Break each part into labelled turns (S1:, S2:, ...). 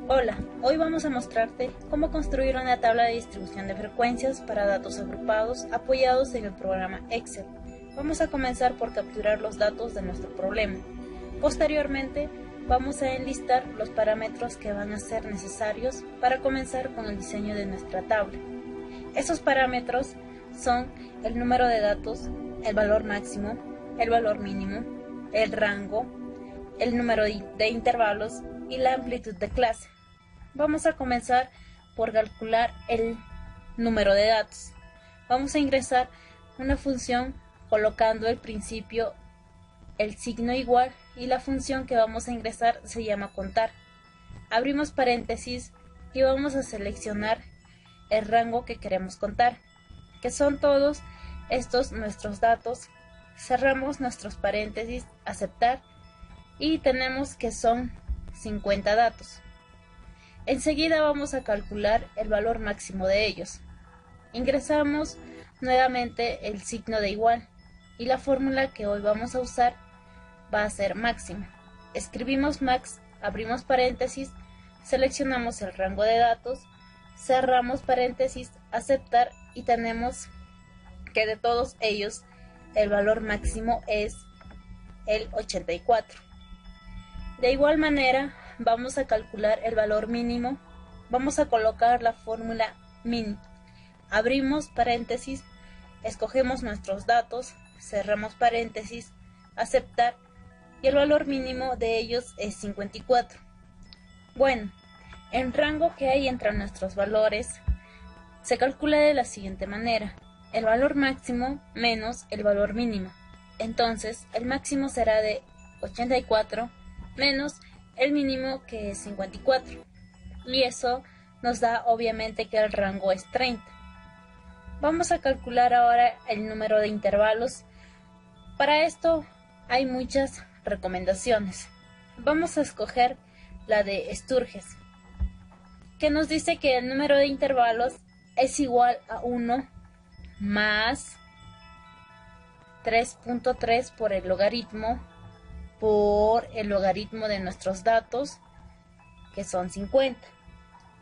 S1: Hola, hoy vamos a mostrarte cómo construir una tabla de distribución de frecuencias para datos agrupados apoyados en el programa Excel. Vamos a comenzar por capturar los datos de nuestro problema. Posteriormente, vamos a enlistar los parámetros que van a ser necesarios para comenzar con el diseño de nuestra tabla. Estos parámetros son el número de datos, el valor máximo, el valor mínimo, el rango, el número de intervalos y la amplitud de clase. Vamos a comenzar por calcular el número de datos. Vamos a ingresar una función colocando al principio el signo igual y la función que vamos a ingresar se llama contar. Abrimos paréntesis y vamos a seleccionar el rango que queremos contar, que son todos estos nuestros datos. Cerramos nuestros paréntesis, aceptar, y tenemos que son 50 datos. Enseguida vamos a calcular el valor máximo de ellos. Ingresamos nuevamente el signo de igual y la fórmula que hoy vamos a usar va a ser máxima. Escribimos max, abrimos paréntesis, seleccionamos el rango de datos, cerramos paréntesis, aceptar, y tenemos que de todos ellos el valor máximo es el 84. De igual manera vamos a calcular el valor mínimo. Vamos a colocar la fórmula min. Abrimos paréntesis, escogemos nuestros datos, cerramos paréntesis, aceptar, y el valor mínimo de ellos es 54. Bueno, el rango que hay entre nuestros valores se calcula de la siguiente manera: el valor máximo menos el valor mínimo. Entonces, el máximo será de 84 menos el mínimo, que es 54. Y eso nos da obviamente que el rango es 30. Vamos a calcular ahora el número de intervalos. Para esto hay muchas recomendaciones. Vamos a escoger la de Sturges, que nos dice que el número de intervalos es igual a 1 más 3.3 por el logaritmo de nuestros datos, que son 50.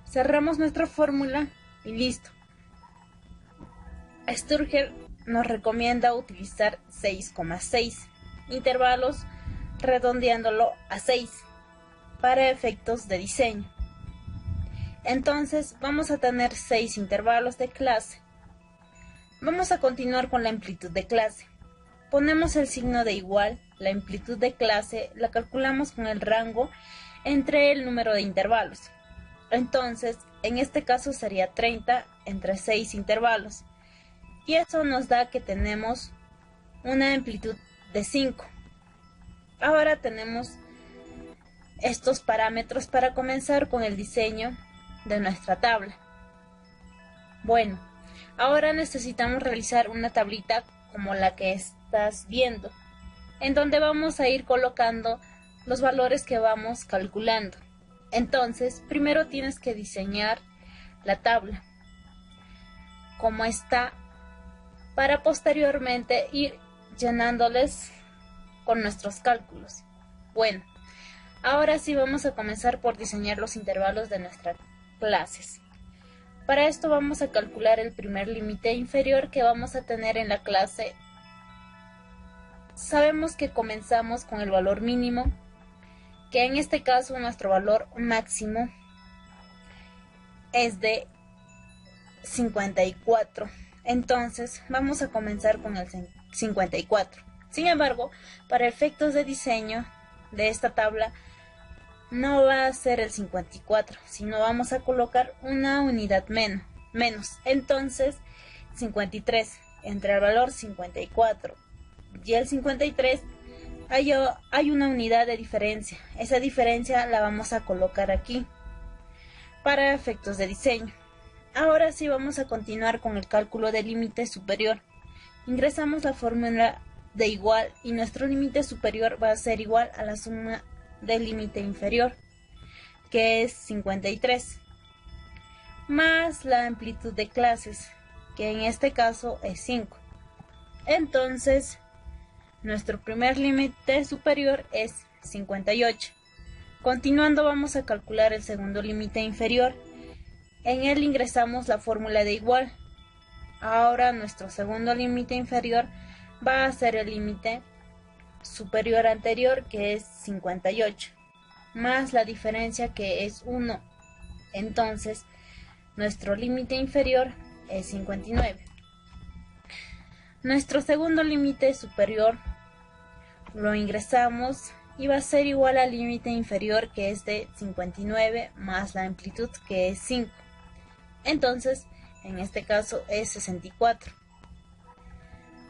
S1: Cerramos nuestra fórmula y listo. Sturges nos recomienda utilizar 6,6 intervalos, redondeándolo a 6 para efectos de diseño. Entonces vamos a tener 6 intervalos de clase. Vamos a continuar con la amplitud de clase. Ponemos el signo de igual. La amplitud de clase la calculamos con el rango entre el número de intervalos. Entonces, en este caso sería 30 entre 6 intervalos. Y eso nos da que tenemos una amplitud de 5. Ahora tenemos estos parámetros para comenzar con el diseño de nuestra tabla. Bueno, ahora necesitamos realizar una tablita como la que estás viendo, en donde vamos a ir colocando los valores que vamos calculando. Entonces, primero tienes que diseñar la tabla como está, para posteriormente ir llenándoles con nuestros cálculos. Bueno, ahora sí vamos a comenzar por diseñar los intervalos de nuestras clases. Para esto vamos a calcular el primer límite inferior que vamos a tener en la clase. Sabemos que comenzamos con el valor mínimo, que en este caso nuestro valor máximo es de 54. Entonces vamos a comenzar con el 54. Sin embargo, para efectos de diseño de esta tabla no va a ser el 54, sino vamos a colocar una unidad menos. Entonces, 53. Entre el valor 54 y el 53 hay una unidad de diferencia. Esa diferencia la vamos a colocar aquí para efectos de diseño. Ahora sí vamos a continuar con el cálculo del límite superior. Ingresamos la fórmula de igual y nuestro límite superior va a ser igual a la suma del límite inferior, que es 53, más la amplitud de clases, que en este caso es 5. Entonces, nuestro primer límite superior es 58, Continuando, vamos a calcular el segundo límite inferior. En él ingresamos la fórmula de igual. Ahora nuestro segundo límite inferior va a ser el límite superior anterior, que es 58, más la diferencia, que es 1. Entonces, nuestro límite inferior es 59. Nuestro segundo límite superior lo ingresamos y va a ser igual al límite inferior, que es de 59 más la amplitud, que es 5. Entonces, en este caso es 64.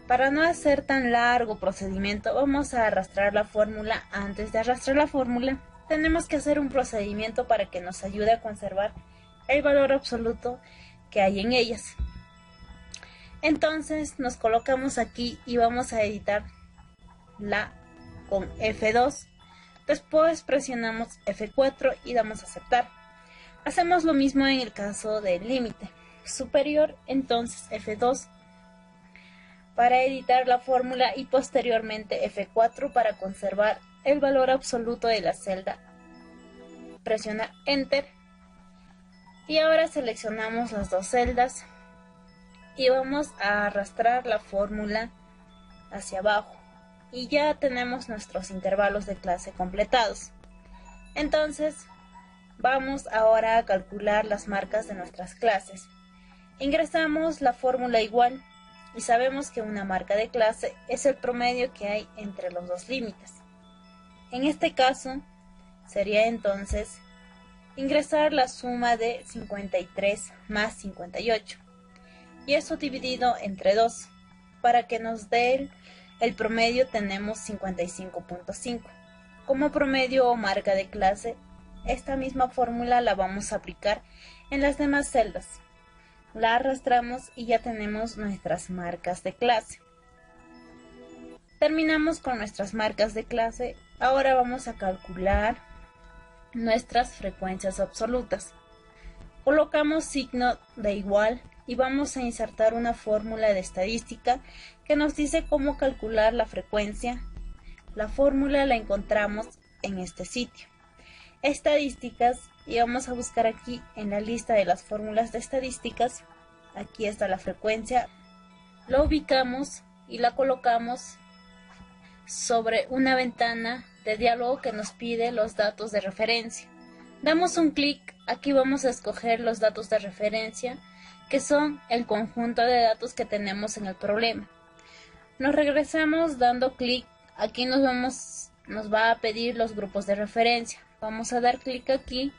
S1: Para no hacer tan largo procedimiento, vamos a arrastrar la fórmula. Antes de arrastrar la fórmula, tenemos que hacer un procedimiento para que nos ayude a conservar el valor absoluto que hay en ellas. Entonces nos colocamos aquí y vamos a editarla con F2. Después presionamos F4 y damos a aceptar. Hacemos lo mismo en el caso del límite superior, entonces F2 para editar la fórmula y posteriormente F4 para conservar el valor absoluto de la celda. Presionar Enter y ahora seleccionamos las dos celdas y vamos a arrastrar la fórmula hacia abajo y ya tenemos nuestros intervalos de clase completados. Entonces vamos ahora a calcular las marcas de nuestras clases. Ingresamos la fórmula igual y sabemos que una marca de clase es el promedio que hay entre los dos límites. En este caso sería entonces ingresar la suma de 53 más 58 y eso dividido entre 2. Para que nos dé el promedio tenemos 55.5. Como promedio o marca de clase, esta misma fórmula la vamos a aplicar en las demás celdas. La arrastramos y ya tenemos nuestras marcas de clase. Terminamos con nuestras marcas de clase. Ahora vamos a calcular nuestras frecuencias absolutas. Colocamos signo de igual y vamos a insertar una fórmula de estadística que nos dice cómo calcular la frecuencia. La fórmula la encontramos en este sitio. Estadísticas, y vamos a buscar aquí en la lista de las fórmulas de estadísticas. Aquí está la frecuencia. Lo ubicamos y la colocamos sobre una ventana de diálogo que nos pide los datos de referencia. Damos un clic, aquí vamos a escoger los datos de referencia, que son el conjunto de datos que tenemos en el problema. Nos regresamos dando clic, aquí nos va a pedir los grupos de referencia. Vamos a dar clic aquí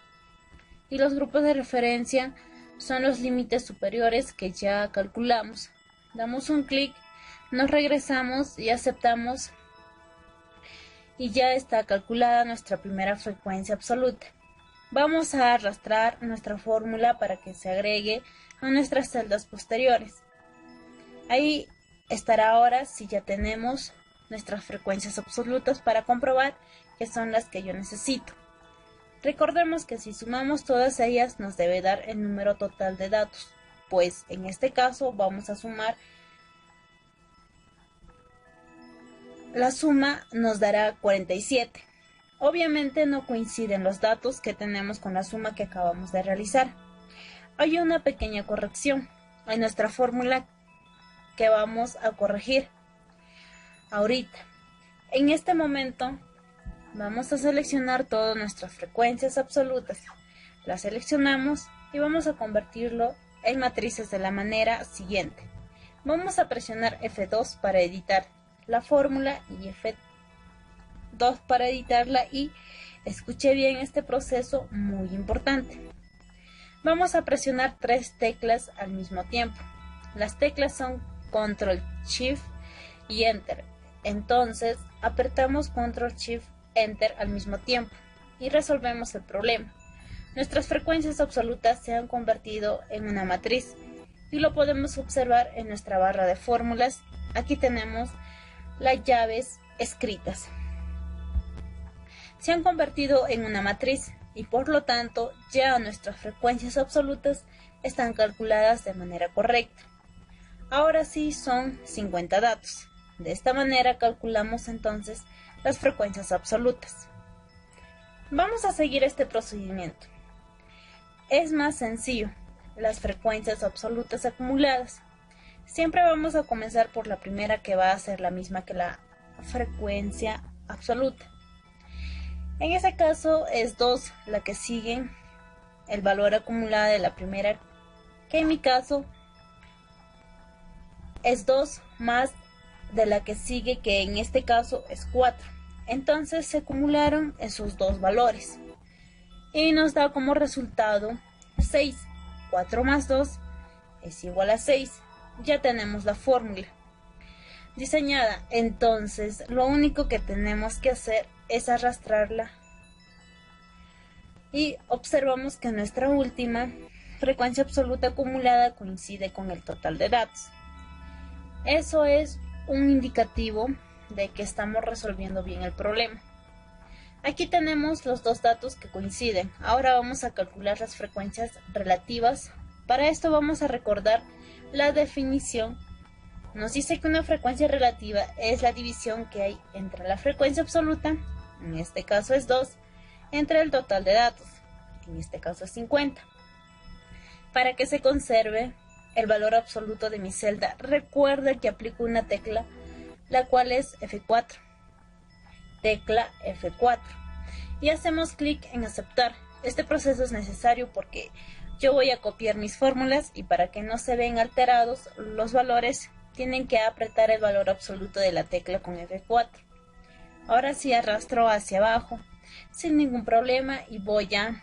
S1: y los grupos de referencia son los límites superiores que ya calculamos. Damos un clic, nos regresamos y aceptamos y ya está calculada nuestra primera frecuencia absoluta. Vamos a arrastrar nuestra fórmula para que se agregue a nuestras celdas posteriores. Ahí estará ahora si ya tenemos nuestras frecuencias absolutas para comprobar que son las que yo necesito. Recordemos que si sumamos todas ellas nos debe dar el número total de datos, pues en este caso vamos a sumar. La suma nos dará 47. Obviamente no coinciden los datos que tenemos con la suma que acabamos de realizar. Hay una pequeña corrección en nuestra fórmula que vamos a corregir ahorita. En este momento vamos a seleccionar todas nuestras frecuencias absolutas. Las seleccionamos y vamos a convertirlo en matrices de la manera siguiente. Vamos a presionar F2 para editar la fórmula y F2 para editarla y escuche bien este proceso muy importante. Vamos a presionar 3 teclas al mismo tiempo. Las teclas son Control Shift y Enter. Entonces apretamos Control Shift Enter al mismo tiempo y resolvemos el problema. Nuestras frecuencias absolutas se han convertido en una matriz y lo podemos observar en nuestra barra de fórmulas. Aquí tenemos las llaves escritas. Se han convertido en una matriz y por lo tanto ya nuestras frecuencias absolutas están calculadas de manera correcta. Ahora sí son 50 datos. De esta manera calculamos entonces las frecuencias absolutas. Vamos a seguir este procedimiento. Es más sencillo, las frecuencias absolutas acumuladas. Siempre vamos a comenzar por la primera, que va a ser la misma que la frecuencia absoluta. En ese caso es 2 la que sigue el valor acumulado de la primera, que en mi caso es 2 más de la que sigue, que en este caso es 4. Entonces se acumularon esos dos valores y nos da como resultado 6. 4 más 2 es igual a 6. Ya tenemos la fórmula diseñada. Entonces lo único que tenemos que hacer es arrastrarla y observamos que nuestra última frecuencia absoluta acumulada coincide con el total de datos. Eso es un indicativo de que estamos resolviendo bien el problema. Aquí tenemos los dos datos que coinciden. Ahora vamos a calcular las frecuencias relativas. Para esto vamos a recordar la definición. Nos dice que una frecuencia relativa es la división que hay entre la frecuencia absoluta, en este caso es 2, entre el total de datos, que en este caso es 50. Para que se conserve el valor absoluto de mi celda, recuerda que aplico una tecla, la cual es F4. Tecla F4. Y hacemos clic en aceptar. Este proceso es necesario porque yo voy a copiar mis fórmulas y para que no se vean alterados los valores, tienen que apretar el valor absoluto de la tecla con F4. Ahora sí arrastro hacia abajo sin ningún problema y voy a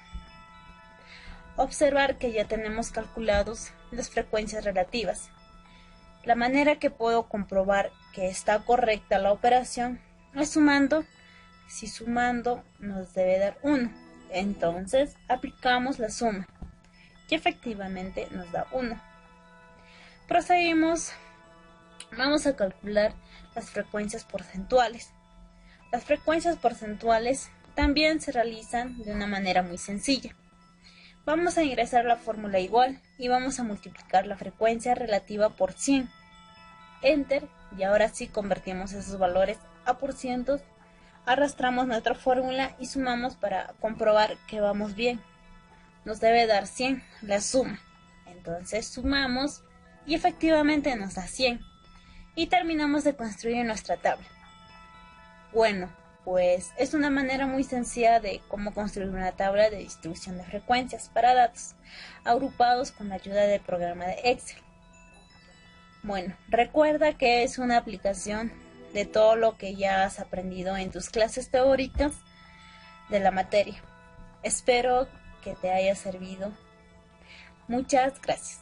S1: observar que ya tenemos calculados las frecuencias relativas. La manera que puedo comprobar que está correcta la operación es sumando. Si sumando nos debe dar 1, entonces aplicamos la suma y efectivamente nos da 1. Proseguimos. Vamos a calcular las frecuencias porcentuales. Las frecuencias porcentuales también se realizan de una manera muy sencilla. Vamos a ingresar la fórmula igual y vamos a multiplicar la frecuencia relativa por 100. Enter, y ahora sí convertimos esos valores a porcientos. Arrastramos nuestra fórmula y sumamos para comprobar que vamos bien. Nos debe dar 100 la suma. Entonces sumamos y efectivamente nos da 100. Y terminamos de construir nuestra tabla. Bueno, pues es una manera muy sencilla de cómo construir una tabla de distribución de frecuencias para datos agrupados con la ayuda del programa de Excel. Bueno, recuerda que es una aplicación de todo lo que ya has aprendido en tus clases teóricas de la materia. Espero que te haya servido. Muchas gracias.